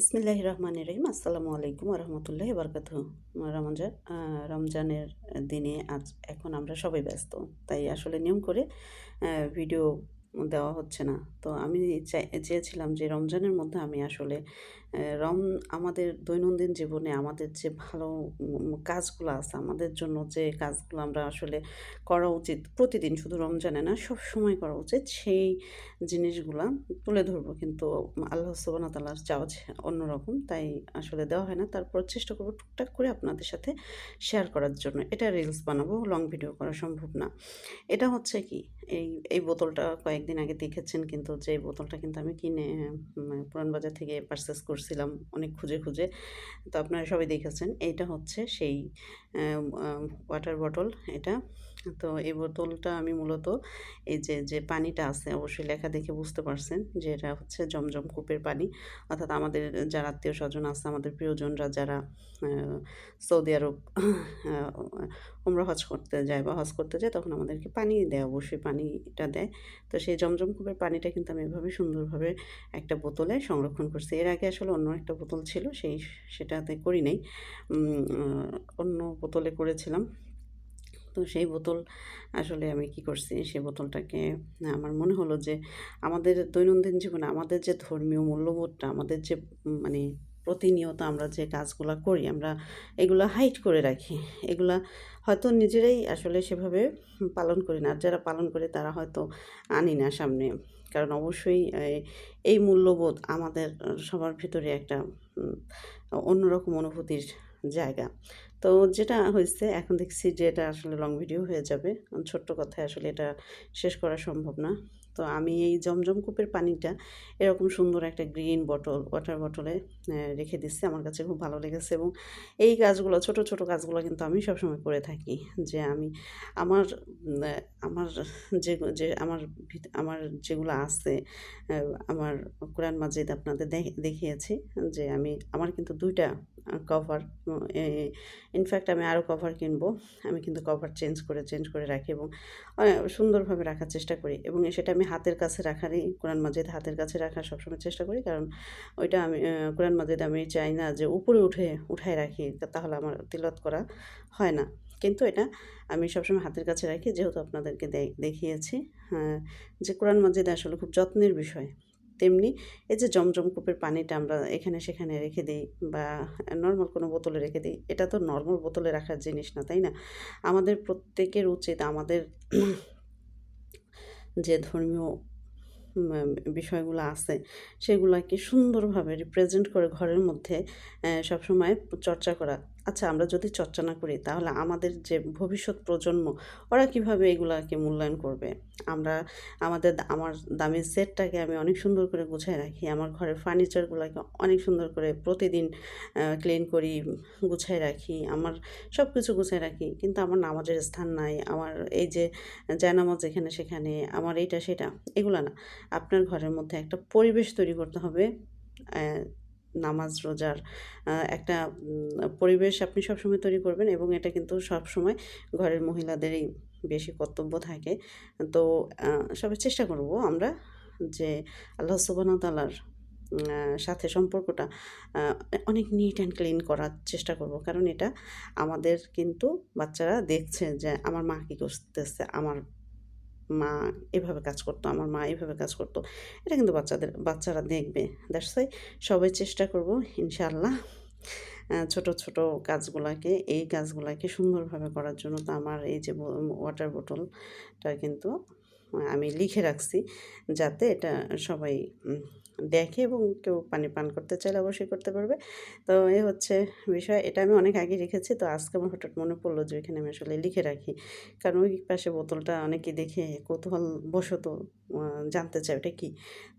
বিসমিল্লাহির রহমানির রহিম। আসসালামু আলাইকুম ওয়া রাহমাতুল্লাহি ওয়া বারাকাতুহু। রমজানের দিনে এখন আমরা সবাই ব্যস্ত। তাই আসলে নিয়ম করে ভিডিও দেওয়া হচ্ছে না। তো আমি চেয়েছিলাম যে রমজানের মধ্যে আমি আসলে আমাদের দৈনন্দিন জীবনে আমাদের যে ভালো কাজগুলো আছে, আমাদের জন্য যে কাজগুলো আমরা আসলে করা উচিত প্রতিদিন, শুধু রমজানে না, সবসময় করা উচিত, সেই জিনিসগুলা তুলে ধরবো। কিন্তু আল্লাহ সুবহানাহু ওয়া তাআলার চাওয়া অন্যরকম। তাই আসলে দেওয়া হয় না। তারপর চেষ্টা করব টুকটাক করে আপনাদের সাথে শেয়ার করার জন্য। এটা রিলস বানাবো, লং ভিডিও করা সম্ভব না। এটা হচ্ছে কি, এই এই বোতলটা কয়েকদিন আগে দেখেছেন, কিন্তু যে বোতলটা কিন্তু আমি কিনে পুরান বাজার থেকে পারচেজ করছিলাম অনেক খুঁজে, খুঁজে। তো আপনারা সবাই দেখেছেন। এইটা হচ্ছে সেই ওয়াটার বটল এটা। তো এই বোতলটা আমি মূলত যে পানিটা আছে, অবশ্যই লেখা দেখে বুঝতে পারছেন যে এটা হচ্ছে জমজম কূপের পানি। অর্থাৎ আমাদের যারা আত্মীয়স্বজন আছে, আমাদের প্রিয়জনরা যারা আ সৌদি আরব আ উমরা হজ করতে যায় বা হজ করতে যায়, তখন আমাদেরকে পানি দেয়, অবশ্যই পানিটা দেয়। তো সেই জমজম কূপের পানিটা কিন্তু আমি এভাবে সুন্দরভাবে একটা বোতলে সংরক্ষণ করছি। এর আগে আসলে অন্য একটা বোতল ছিল, সেটাতে করি নাই। অন্য বোতলে করেছিলাম। তো সেই বোতল আসলে আমি কি করছি, সেই বোতলটাকে আমার মনে হলো যে আমাদের দৈনন্দিন জীবনে আমাদের যে ধর্মীয় মূল্যবোধটা, আমাদের যে মানে প্রতিনিয়ত আমরা যে কাজগুলা করি, আমরা এগুলা হাইড করে রাখি। এগুলা হয়তো নিজেরাই আসলে সেভাবে পালন করি না। আর যারা পালন করে তারা হয়তো আনি না সামনে। কারণ অবশ্যই এই মূল্যবোধ আমাদের সবার ভিতরে একটা উম অন্যরকম অনুভূতির জায়গা। তো যেটা হইছে, এখন দেখছি যে এটা আসলে লং ভিডিও হয়ে যাবে। ছোট্ট কথায় আসলে এটা শেষ করা সম্ভব না। তো আমি এই জমজম কূপের পানিটা এরকম সুন্দর একটা গ্রিন ওয়াটার বটলে রেখে দিচ্ছি। আমার কাছে খুব ভালো লেগেছে, এবং এই কাজগুলো, ছোট, ছোট কাজগুলো কিন্তু আমি সবসময় করে থাকি। যে আমি আমার উম আ আমার যে যে আমার আমার যেগুলো আছে, আ আমার কোরআন মাজিদ আপনাদের দেখিয়েছি যে আমার কিন্তু ২ টা কভার, উ এ ইনফ্যাক্ট আমি আরও কভার কিনবো। আমি কিন্তু কভার চেঞ্জ করে রাখি, এবং সুন্দরভাবে রাখার চেষ্টা করি, এবং সেটা আমি হাতের কাছে রাখারই, কোরআন মাজিদ হাতের কাছে রাখার সবসময় চেষ্টা করি। কারণ ওইটা আমি কোরআন মাজিদ আমি চাই না যে উপরে উঠায় রাখি। তাহলে আমার তিলাওয়াত করা হয় না। কিন্তু এটা আমি সবসময় হাতের কাছে রাখি, যেহেতু আপনাদেরকে দেখিয়েছি হ্যাঁ, যে কোরআন মাজিদ আসলে খুব যত্নের বিষয়। তেমনি এই যে জমজম কূপের পানিটা আমরা এখানে সেখানে রেখে দেই, বা নরমাল কোনো বোতলে রেখে দেই। এটা তো নরমাল বোতলে রাখার জিনিস না, তাই না? আমাদের প্রত্যেকের উচিত আমাদের যে ধর্মীয় উম বিষয়গুলো আছে, সেগুলাকে সুন্দরভাবে রিপ্রেজেন্ট করে ঘরের মধ্যে সবসময় চর্চা করা। আচ্ছা, আমরা যদি চর্চা না করি, তাহলে আমাদের যে ভবিষ্যৎ প্রজন্ম, ওরা কিভাবে এগুলাকে মূল্যায়ন করবে? আমরা আমার দামি সেটটাকে আমি অনেক সুন্দর করে গুছায় রাখি। আমার ঘরের ফার্নিচারগুলাকে অনেক সুন্দর করে প্রতিদিন ক্লিন করি, গুছায় রাখি। আমার সবকিছু গুছায় রাখি। কিন্তু আমার নামাজের স্থান নাই। আমার এই যে জায়নামাজ এখানে সেখানে, আমার এইটা সেটা, এগুলা না। আপনার ঘরের মধ্যে একটা পরিবেশ তৈরি করতে হবে। অ্যা নামাজ রোজার একটা পরিবেশ আপনি সবসময় তৈরি করবেন, এবং এটা কিন্তু সবসময় ঘরের মহিলাদেরই বেশি কর্তব্য থাকে। তো আ সবাই চেষ্টা করব আমরা যে আল্লাহ সুবহানাহু ওয়া তাআলার সাথে সম্পর্কটা আ অনেক নিট অ্যান্ড ক্লিন করার চেষ্টা করব। কারণ এটা আমাদের কিন্তু বাচ্চারা দেখছে যে আমার মা কি করতেছে, আমার মা এভাবে কাজ করতো, আমার মা এভাবে কাজ করতো। এটা কিন্তু বাচ্চারা দেখবে। দ্যাটস ওয়াই সবাই চেষ্টা করব ইনশাআল্লাহ ছোট, ছোট এই কাজগুলাকে সুন্দরভাবে করার জন্য। তো আমার এই যে ওয়াটার বোতলটা কিন্তু আমি লিখে রাখছি, যাতে এটা সবাই দেখে, এবং কেউ পানি পান করতে চাইলে অবশ্যই করতে পারবে। তো এই হচ্ছে বিষয়। এটা আমি অনেক আগে রেখেছি। তো আজকে আমার হঠাৎ মনে পড়লো যে ওইখানে আমি আসলে লিখে রাখি। কারণ ওই পাশে বোতলটা অনেকে দেখে কৌতূহলবশত আ জানতে চায় ওটা কী?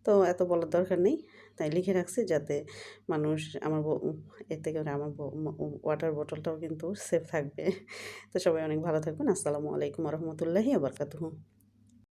তো এত বলার দরকার নেই। তাই লিখে রাখছি, যাতে মানুষ আমার এর থেকে করে আমার ওয়াটার বোতলটাও কিন্তু সেফ থাকবে। তো সবাই অনেক ভালো থাকবেন। আসসালামু আলাইকুম ওয়া রাহমাতুল্লাহি ওয়া বারাকাতুহু।